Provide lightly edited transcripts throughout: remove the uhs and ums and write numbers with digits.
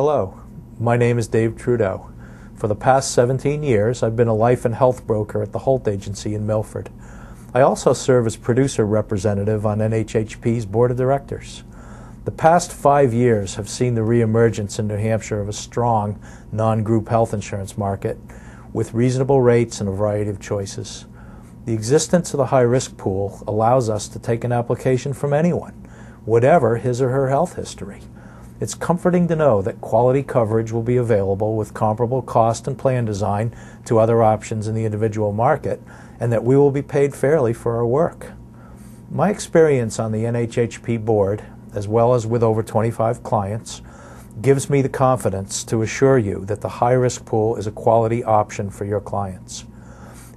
Hello, my name is Dave Trudeau. For the past 17 years, I've been a life and health broker at the Holt Agency in Milford. I also serve as producer representative on NHHP's board of directors. The past 5 years have seen the reemergence in New Hampshire of a strong non-group health insurance market with reasonable rates and a variety of choices. The existence of the high-risk pool allows us to take an application from anyone, whatever his or her health history. It's comforting to know that quality coverage will be available with comparable cost and plan design to other options in the individual market, and that we will be paid fairly for our work. My experience on the NHHP board, as well as with over 25 clients, gives me the confidence to assure you that the high-risk pool is a quality option for your clients.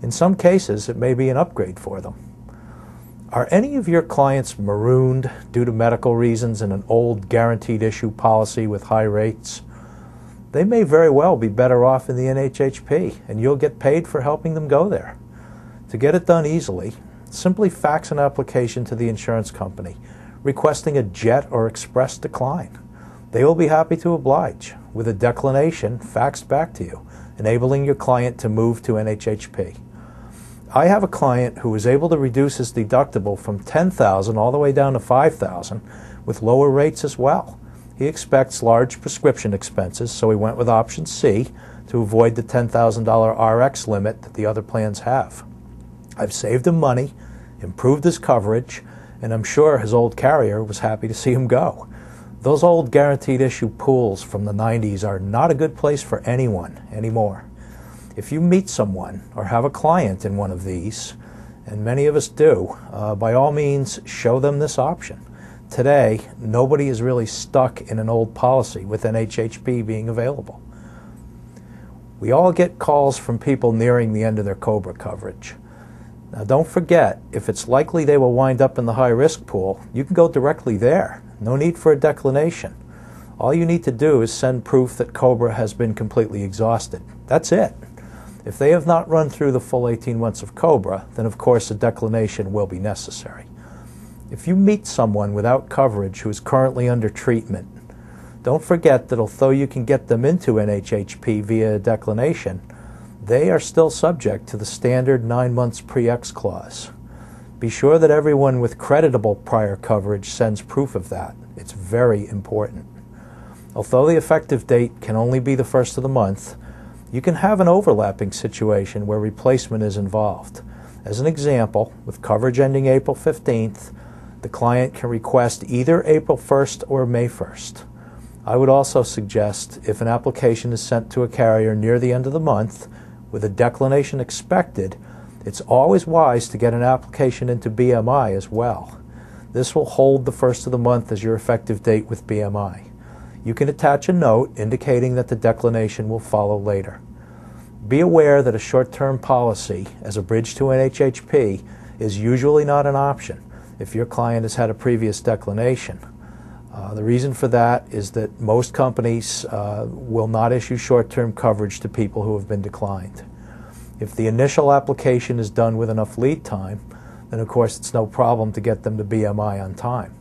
In some cases, it may be an upgrade for them. Are any of your clients marooned due to medical reasons in an old guaranteed issue policy with high rates? They may very well be better off in the NHHP, and you'll get paid for helping them go there. To get it done easily, simply fax an application to the insurance company, requesting a jet or express decline. They will be happy to oblige, with a declination faxed back to you, enabling your client to move to NHHP. I have a client who was able to reduce his deductible from $10,000 all the way down to $5,000 with lower rates as well. He expects large prescription expenses, so he went with option C to avoid the $10,000 RX limit that the other plans have. I've saved him money, improved his coverage, and I'm sure his old carrier was happy to see him go. Those old guaranteed issue pools from the 90s are not a good place for anyone anymore. If you meet someone or have a client in one of these, and many of us do, by all means show them this option. Today, nobody is really stuck in an old policy with NHHP being available. We all get calls from people nearing the end of their COBRA coverage. Now don't forget, if it's likely they will wind up in the high-risk pool, you can go directly there. No need for a declination. All you need to do is send proof that COBRA has been completely exhausted. That's it. If they have not run through the full 18 months of COBRA, then of course a declination will be necessary. If you meet someone without coverage who is currently under treatment, don't forget that although you can get them into NHHP via a declination, they are still subject to the standard 9 months pre-X clause. Be sure that everyone with creditable prior coverage sends proof of that. It's very important. Although the effective date can only be the first of the month, you can have an overlapping situation where replacement is involved. As an example, with coverage ending April 15th, the client can request either April 1st or May 1st. I would also suggest if an application is sent to a carrier near the end of the month, with a declination expected, it's always wise to get an application into BMI as well. This will hold the first of the month as your effective date with BMI. You can attach a note indicating that the declination will follow later. Be aware that a short-term policy as a bridge to NHHP is usually not an option if your client has had a previous declination. The reason for that is that most companies will not issue short-term coverage to people who have been declined. If the initial application is done with enough lead time, then of course it's no problem to get them to BMI on time.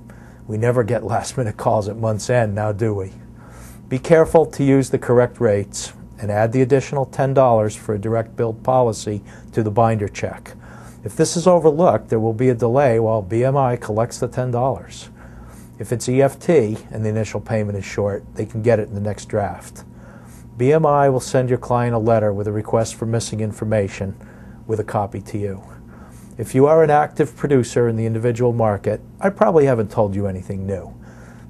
We never get last-minute calls at month's end, now do we? Be careful to use the correct rates and add the additional $10 for a direct billed policy to the binder check. If this is overlooked, there will be a delay while BMI collects the $10. If it's EFT and the initial payment is short, they can get it in the next draft. BMI will send your client a letter with a request for missing information with a copy to you. If you are an active producer in the individual market, I probably haven't told you anything new,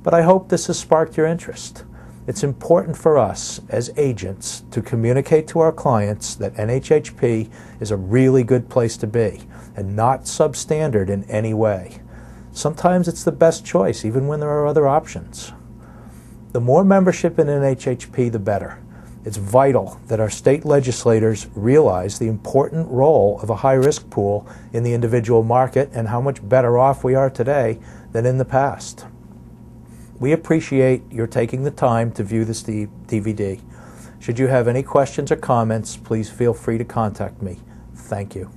but I hope this has sparked your interest. It's important for us as agents to communicate to our clients that NHHP is a really good place to be and not substandard in any way. Sometimes it's the best choice, even when there are other options. The more membership in NHHP, the better. It's vital that our state legislators realize the important role of a high-risk pool in the individual market and how much better off we are today than in the past. We appreciate your taking the time to view this DVD. Should you have any questions or comments, please feel free to contact me. Thank you.